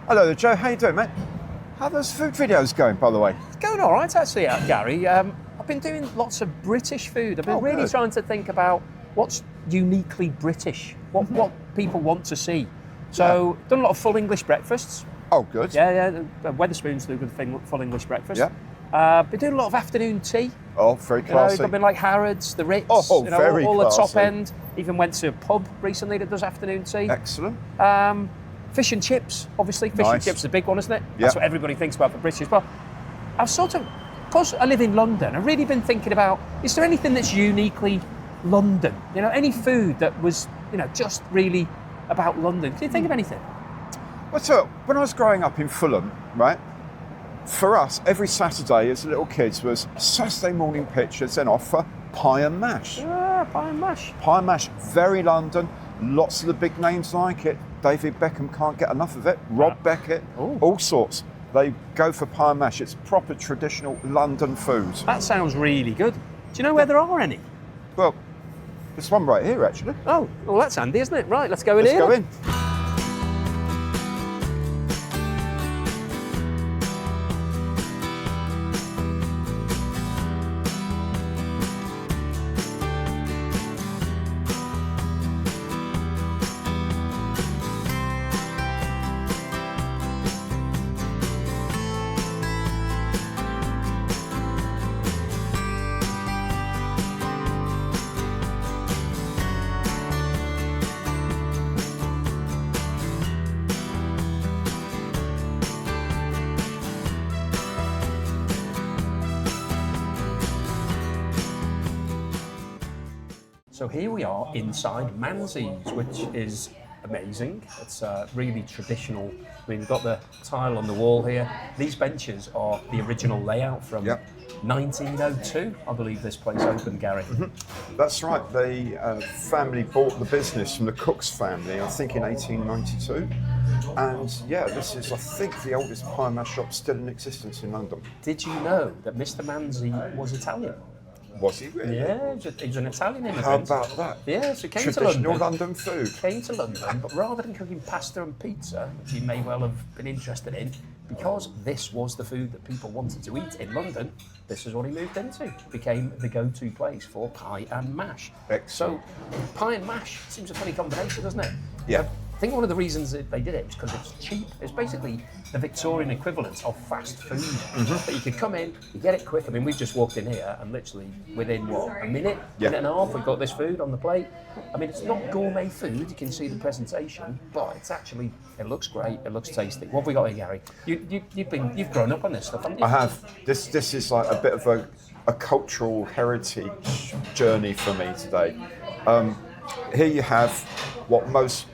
Hello there, Joe. How you doing, mate? How are those food videos going, by the way? It's going all right, actually, Gary. I've been doing lots of British food. I've been really good. trying to think about what's uniquely British, what people want to see. So, done a lot of full English breakfasts. Oh, good. Yeah. Weatherspoons do good full English breakfast. Yeah. Been doing a lot of afternoon tea. Oh, very classy. I've been like Harrods, the Ritz, Oh, very all the top classy. end. Even went to a pub recently that does afternoon tea. Excellent. Fish and chips, obviously. Fish and chips is a big one, isn't it? Yeah. That's what everybody thinks about for British. But I've sort of, because I live in London, I've really been thinking about, is there anything that's uniquely London? Any food that was, just really about London? Can you think of anything? Well, so when I was growing up in Fulham, right, for us, every Saturday as little kids was Saturday morning pictures, then off for pie and mash. Pie and mash. Pie and mash, very London. Lots of the big names like it. David Beckham can't get enough of it. Rob Beckett, all sorts. They go for pie and mash. It's proper traditional London food. That sounds really good. Do you know where there are any? Well, there's one right here, actually. Oh, well, that's handy, isn't it? Right, let's go in here. Let's go in. So here we are inside Manzies, which is amazing. It's really traditional. I mean, we've got the tile on the wall here. These benches are the original layout from 1902, I believe this place opened, Gary. Mm-hmm. That's right. The family bought the business from the Cook's family, I think in 1892. And yeah, this is, I think, the oldest pie mash shop still in existence in London. Did you know that Mr. Manze was Italian? Was he really? Yeah, he was an Italian immigrant. How about that? Yeah, so he came to Traditional London. London food. Came to London, but rather than cooking pasta and pizza, which he may well have been interested in, because this was the food that people wanted to eat in London, this is what he moved into. Became the go-to place for pie and mash. Excellent. So, pie and mash seems a funny combination, doesn't it? Yeah. I think one of the reasons that they did it was because it's cheap. It's basically the Victorian equivalent of fast food. That you could come in, you get it quick. I mean, we've just walked in here and literally within, a minute and a half, we've got this food on the plate. I mean, it's not gourmet food, you can see the presentation, but it's actually, it looks great, it looks tasty. What have we got here, Gary? You've grown up on this stuff, haven't you? I have. This is like a bit of a cultural heritage journey for me today. Here you have what most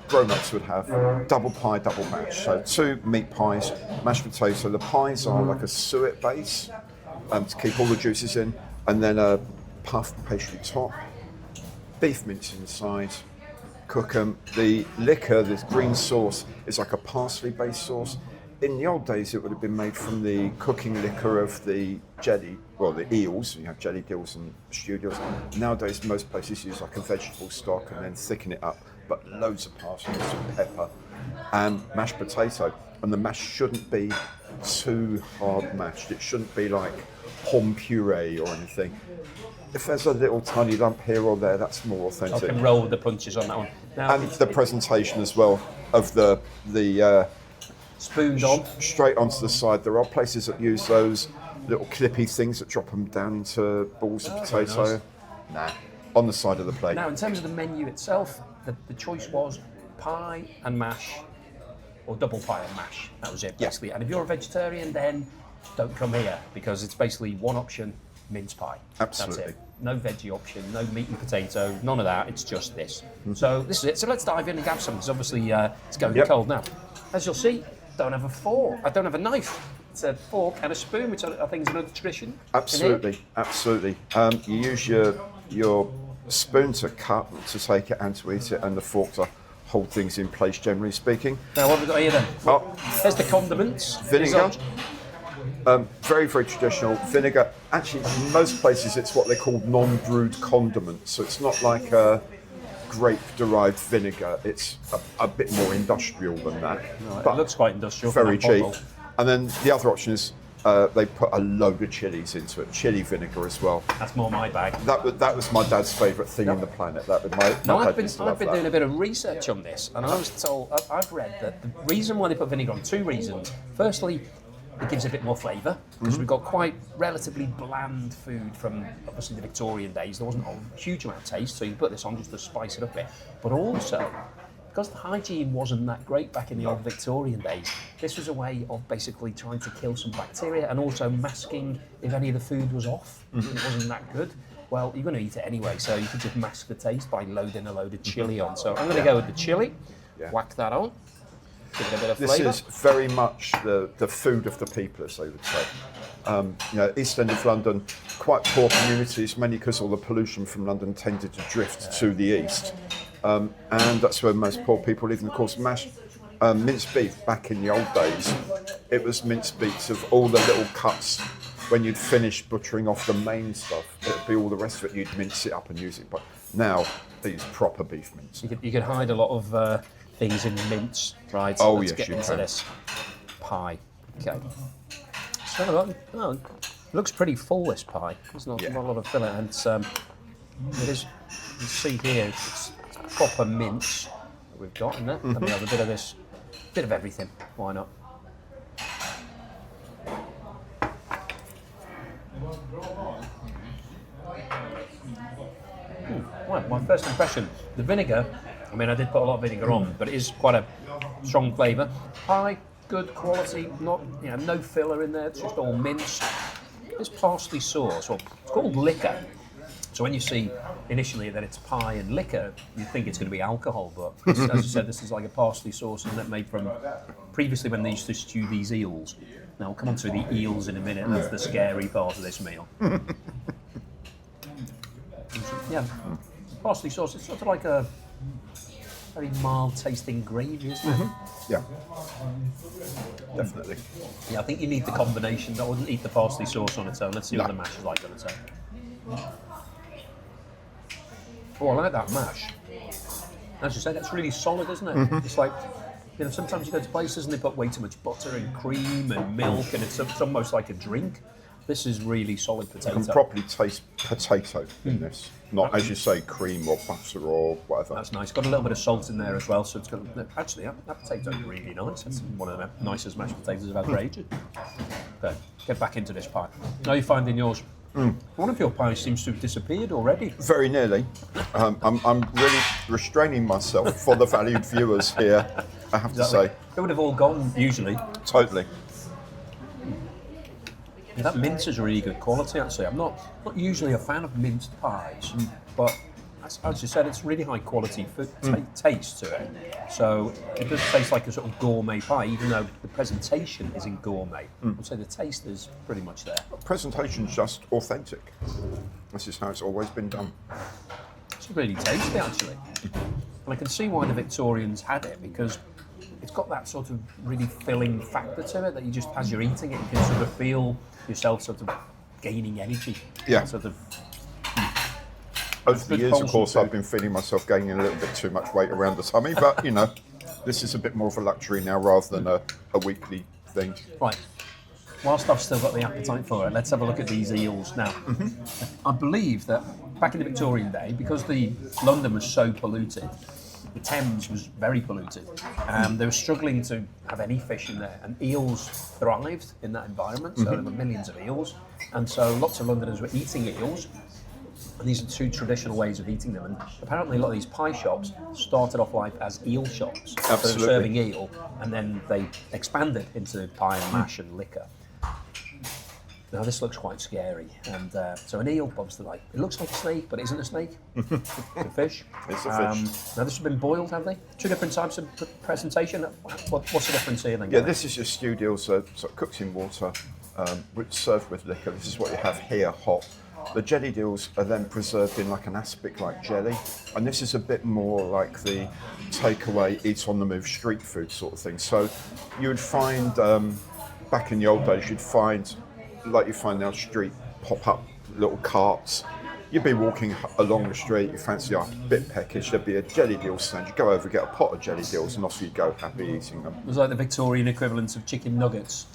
grown-ups would have, double pie, double mash. So 2 meat pies, mashed potato. The pies are like a suet base to keep all the juices in, and then a puff pastry top, beef mince inside, cook them. The liquor, this green sauce, is like a parsley-based sauce. In the old days, it would have been made from the cooking liquor of the the eels. You have jellied eels and stewed eels. Nowadays, most places use like a vegetable stock and then thicken it up. But loads of parsley, some pepper, and mashed potato. And the mash shouldn't be too hard mashed. It shouldn't be like pom puree or anything. If there's a little tiny lump here or there, that's more authentic. I can roll with the punches on that one. Now, and the presentation as well of the spooned on straight onto the side. There are places that use those little clippy things that drop them down into balls of potato. Nice. Nah, on the side of the plate. Now, in terms of the menu itself, the choice was pie and mash, or double pie and mash. That was it, basically. And if you're a vegetarian, then don't come here, because it's basically one option, mince pie. Absolutely. That's it. No veggie option, no meat and potato, none of that. It's just this. So this is it. So let's dive in and grab some, because obviously it's going cold now. As you'll see, don't have a fork. I don't have a knife. It's a fork and a spoon, which I think is another tradition. Absolutely, absolutely. You use your spoon to cut, to take it and to eat it, and the fork to hold things in place, generally speaking. Now, what have we got here then? There's the condiments. Vinegar. Very, very traditional. Vinegar. Actually, in most places, it's what they call non-brewed condiments. So it's not like grape-derived vinegar. It's a bit more industrial than that. Right, but it looks quite industrial. very for that cheap. bottle. And then the other option is they put a load of chilies into it, chili vinegar as well. That's more my bag. That was my dad's favourite thing on the planet. That was my Now, dad I've used to love been that. doing a bit of research on this, and I was told, I've read that the reason why they put vinegar on, two reasons. Firstly, it gives a bit more flavour, because we've got quite relatively bland food from obviously the Victorian days. There wasn't a huge amount of taste, so you put this on just to spice it up a bit. But also, because the hygiene wasn't that great back in the old Victorian days, this was a way of basically trying to kill some bacteria and also masking if any of the food was off, and it wasn't that good. Well, you're going to eat it anyway, so you could just mask the taste by loading a load of chilli on. So I'm going to go with the chilli, whack that on, give it a bit of flavour. This is very much the food of the people, as they would say. East End of London, quite poor communities, mainly because all the pollution from London tended to drift to the east. And that's where most poor people live. And of course, minced beef back in the old days, it was minced beefs of all the little cuts. When you'd finish butchering off the main stuff, it'd be all the rest of it, you'd mince it up and use it. But now, they use proper beef mince. You could hide a lot of things in mince, right? Oh, Let's yes, get you into can. this pie. Okay. So, it looks pretty full, this pie. There's not a lot of filling, and it is, you see here, it's proper mince that we've got in there. And we have a bit of this, bit of everything. Why not? Well, my first impression, the vinegar, I mean, I did put a lot of vinegar on, but it is quite a strong flavour. Pie, good quality, not, no filler in there, it's just all mince. This parsley sauce, well, it's called liquor. So when you see initially that it's pie and liquor, you think it's going to be alcohol, but as I said, this is like a parsley sauce, isn't it, made from previously when they used to stew these eels. Now, we'll come on to the eels in a minute, that's the scary part of this meal. Yeah, parsley sauce, it's sort of like a very mild tasting gravy, isn't it? Yeah, definitely. Yeah, I think you need the combination. I wouldn't eat the parsley sauce on its own. Let's see what the mash is like on its own. Oh, I like that mash. As you said, it's really solid, isn't it? It's like, sometimes you go to places and they put way too much butter and cream and milk, and it's almost like a drink. This is really solid potato. You can properly taste potato in this, not, as you say, cream or butter or whatever. That's nice. Got a little bit of salt in there as well, so it's got. Actually, that potato's really nice. That's one of the nicest mashed potatoes I've had for ages. Okay, get back into this pie. How are you finding yours? One of your pies seems to have disappeared already. Very nearly. I'm really restraining myself for the valued viewers here, I have to say. It would have all gone usually. Totally. Yeah, that mince is really good quality, actually. I'm not usually a fan of minced pies, but as you said, it's really high quality food taste to it. So it does taste like a sort of gourmet pie, even though the presentation isn't gourmet. I'd say the taste is pretty much there. Presentation's just authentic. This is how it's always been done. It's really tasty, actually. And I can see why the Victorians had it, because it's got that sort of really filling factor to it that you just, as you're eating it, you can sort of feel yourself sort of gaining energy. Yeah. Sort of. Over the years, of course, I've been feeling myself gaining a little bit too much weight around the tummy, but, this is a bit more of a luxury now rather than a weekly thing. Right. Whilst I've still got the appetite for it, let's have a look at these eels now. I believe that back in the Victorian day, because London was so polluted, the Thames was very polluted. They were struggling to have any fish in there, and eels thrived in that environment. So there were millions of eels, and so lots of Londoners were eating eels. And these are two traditional ways of eating them. And apparently, a lot of these pie shops started off life as eel shops, Absolutely. so serving eel, and then they expanded into pie and mash and liquor. Now this looks quite scary, and so an eel, obviously, it looks like a snake, but it isn't a snake. It's a fish. It's a fish. Now this has been boiled, have they? Two different types of presentation. What's the difference here then? Yeah, this is your stewed eels, sort of cooked in water, which served with liquor. This is what you have here, hot. The jellied eels are then preserved in like an aspic-like jelly, and this is a bit more like the takeaway, eat on the move street food sort of thing. So you would find, back in the old days, you'd find, like you find now, street pop-up little carts You'd be walking along the street, you fancy a bit peckish, there'd be a jellied eel stand. You go over, get a pot of jellied eels, and off you go, happy eating them. It was like the Victorian equivalent of chicken nuggets.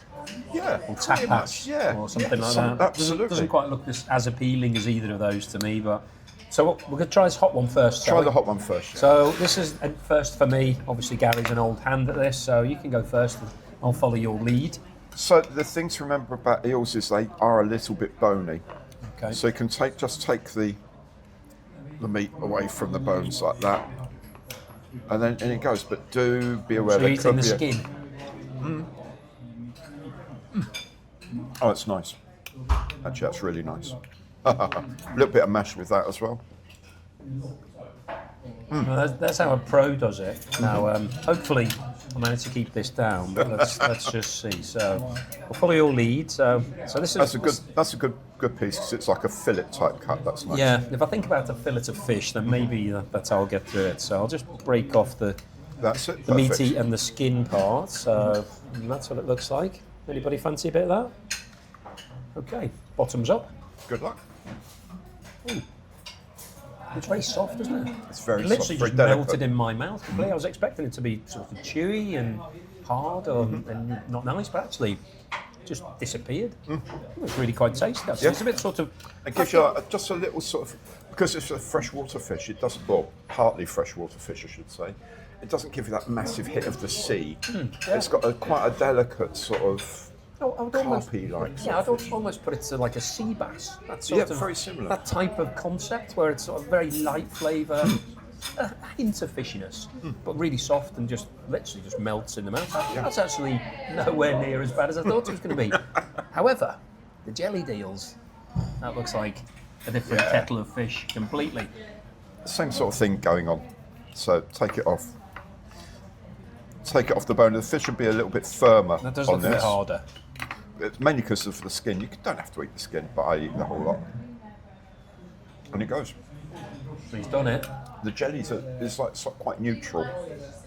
Yeah, Or pretty much, tapas, or something like that. Absolutely. Doesn't quite look as appealing as either of those to me, but... So we're going to try this hot one first. Try the hot one first. Yeah. So this is first for me. Obviously, Gary's an old hand at this, so you can go first. I'll follow your lead. So the thing to remember about eels is they are a little bit bony. Okay. So you can just take the meat away from the bones like that, and then in it goes. But do be aware So there eating could the be skin. Oh, it's nice. Actually, that's really nice. A little bit of mash with that as well. Well, that's how a pro does it. Now, hopefully, I managed to keep this down, but let's just see. So, we'll follow your lead. So this is That's a good piece because it's like a fillet type cut. That's nice. Yeah. If I think about a fillet of fish, then maybe that's how I'll get through it. So I'll just break off the meaty and the skin part. So that's what it looks like. Anybody fancy a bit of that? Okay. Bottoms up. Good luck. Ooh. It's very soft, isn't it? It's very It soft, literally very just delicate. melted in my mouth completely. I was expecting it to be sort of chewy and hard and not nice, but actually just disappeared. It was really quite tasty. Actually. Yeah. It's a bit sort of... It gives you just a little sort of, because it's a freshwater fish, it doesn't, well, partly freshwater fish, I should say. It doesn't give you that massive hit of the sea. Yeah. It's got quite a delicate sort of I would almost, carpy-like. yeah, I'd almost put it to like a sea bass. That sort of, very similar. That type of concept where it's sort of very light flavour, a hint of fishiness, but really soft and just literally just melts in the mouth. That's actually nowhere near as bad as I thought it was going to be. However, the jellied eels, that looks like a different kettle of fish completely. Same sort of thing going on. So take it off. Take it off the bone. The fish will be a little bit firmer That does on look a bit this. harder. It's mainly because of the skin. You don't have to eat the skin, but I eat the whole lot. And it goes. So he's done it. The jellies is like quite neutral,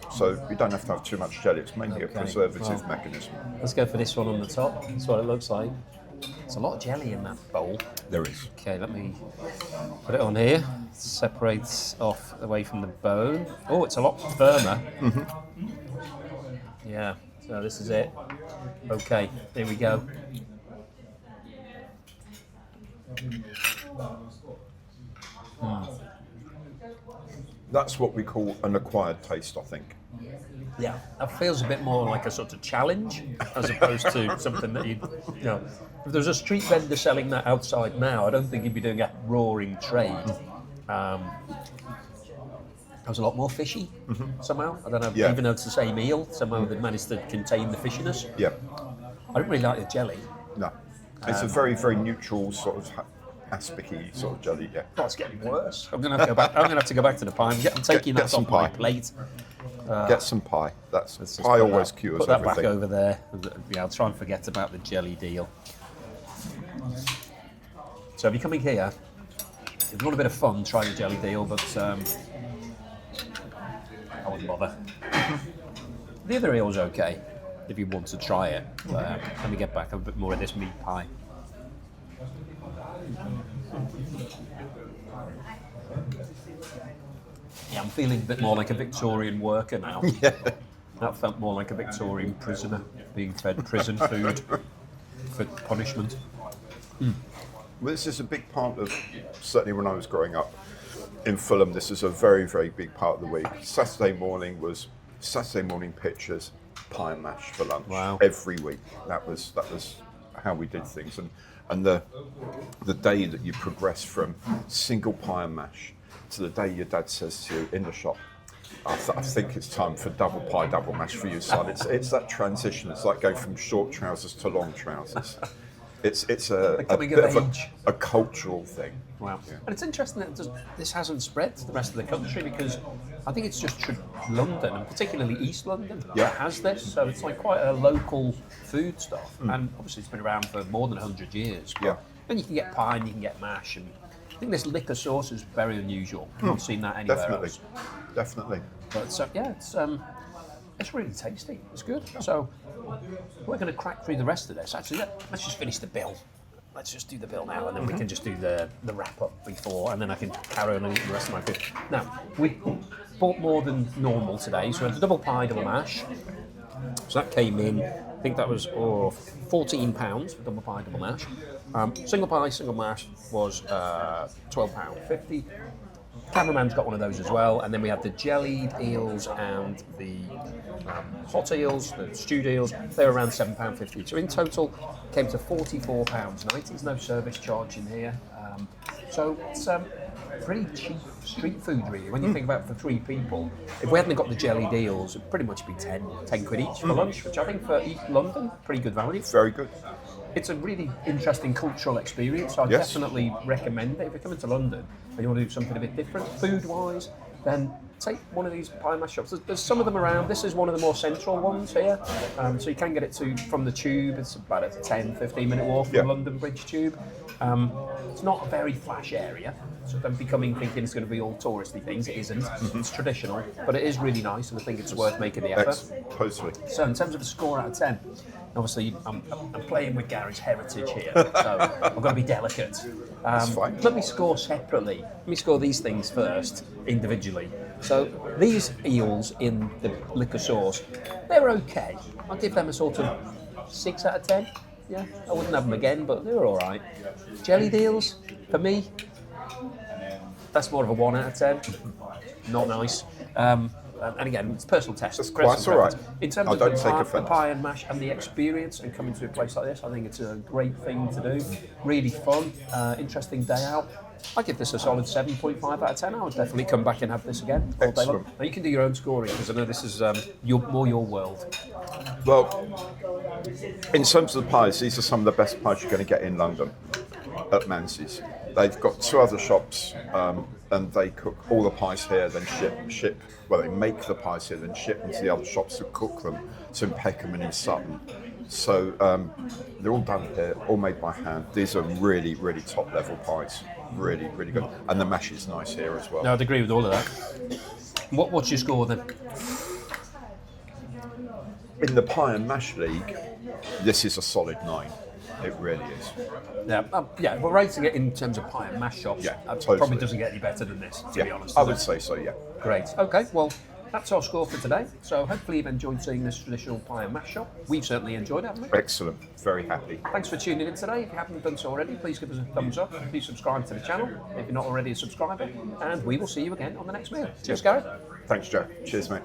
so you don't have to have too much jelly. It's mainly a preservative mechanism. Let's go for this one on the top. That's what it looks like. There's a lot of jelly in that bowl. There is. Okay, let me put it on here. Separates off away from the bone. Oh, it's a lot firmer. Yeah, so this is it. Okay, here we go. That's what we call an acquired taste, I think. Yeah, that feels a bit more like a sort of challenge as opposed to something that you know. If there's a street vendor selling that outside now, I don't think he'd be doing a roaring trade. That was a lot more fishy somehow. I don't know, even though it's the same eel, somehow they managed to contain the fishiness. Yeah. I don't really like the jelly. No. It's a very, very neutral sort of aspicy sort of jelly, yeah. Oh, it's getting worse. I'm gonna have to go back. I'm gonna have to go back to the pie. I'm taking Get that some off my pie. plate. Get some pie. That's Let's just pie put always that- cures Put that everything. back over there. Yeah, I'll try and forget about the jelly deal. So if you're coming here, if you want a bit of fun, try the jelly deal, but I wouldn't bother. The other eel's okay if you want to try it. Let me get back a bit more of this meat pie. Yeah, I'm feeling a bit more like a Victorian worker now. Yeah. That felt more like a Victorian prisoner being fed prison food for punishment. Well, this is a big part of, certainly when I was growing up in Fulham, this is a very, very big part of the week. Saturday morning pictures, pie and mash for lunch. Wow. Every week. That was how we did things. And the day that you progress from single pie and mash to the day your dad says to you in the shop, I think it's time for double pie, double mash for you, son. It's that transition. It's like going from short trousers to long trousers. It's a coming bit of of age. a cultural thing. Wow. Yeah. And it's interesting that this hasn't spread to the rest of the country because I think it's just London, and particularly East London, that has this. So it's like quite a local food stuff. And obviously it's been around for more than 100 years. But Yeah. then you can get pie and you can get mash. And I think this liquor sauce is very unusual. I've not seen that anywhere Definitely. else. Definitely. But yeah, it's really tasty. It's good. So we're going to crack through the rest of this. Actually, let's just finish the bill. let's just do the bill now, and then we can just do the wrap up before, and then I can carry on and eat the rest of my food. Now, we bought more than normal today, so we had the double pie, double mash. So that came in, I think that was £14 for double pie, double mash. Single pie, single mash was £12.50. Cameraman's got one of those as well, and then we had the jellied eels and the hot eels, the stewed eels. They were around £7.50. So in total, came to £44.90. There's no service charge in here, so it's pretty cheap street food, really. When you think about it, for 3 people, if we hadn't got the jellied eels, it'd pretty much be 10 quid each for lunch, which I think for East London, pretty good value. Very good. It's a really interesting cultural experience, so I definitely recommend it. If you're coming to London and you want to do something a bit different, food-wise, then take one of these pie mash shops. There's some of them around. This is one of the more central ones here, so you can get it from the tube. It's about a 10-15 minute walk from London Bridge Tube. It's not a very flash area, so don't be coming thinking it's going to be all touristy things. It isn't. It's traditional, but it is really nice, and I think it's worth making the effort. Totally. So in terms of a score out of 10, obviously I'm playing with Gary's heritage here, so I've got to be delicate. That's fine. Let me score separately. Let me score these things first, individually. So these eels in the liquor sauce, they're okay. I'll give them a sort of 6 out of 10. Yeah, I wouldn't have them again, but they were all right. Jellied eels, for me, that's more of a 1 out of 10. Not nice. And again, it's personal taste. That's quite all right. In terms of the pie and mash and the experience and coming to a place like this, I think it's a great thing to do. Really fun, interesting day out. I give this a solid 7.5 out of 10. I would definitely come back and have this again all day long. Now you can do your own scoring, because I know this is more your world. Well, in terms of the pies, these are some of the best pies you're going to get in London at Manzies. They've got 2 other shops, and they cook all the pies here, then ship. Well, they make the pies here, then ship them to the other shops to cook them. So in Peckham and in Sutton. So they're all done here, all made by hand. These are really, really top level pies. Really, really good. And the mash is nice here as well. No, I'd agree with all of that. What's your score then? In the pie and mash league, this is a solid 9. It really is. Yeah, we're rating it in terms of pie and mash shops. Yeah, totally. Probably doesn't get any better than this, to be honest. I would say so, yeah. Great. Okay, well, that's our score for today. So hopefully you've enjoyed seeing this traditional pie and mash shop. We've certainly enjoyed it, haven't we? Excellent. Very happy. Thanks for tuning in today. If you haven't done so already, please give us a thumbs up. Please subscribe to the channel if you're not already a subscriber. And we will see you again on the next meal. Cheers, Gary. Thanks, Joe. Cheers, mate.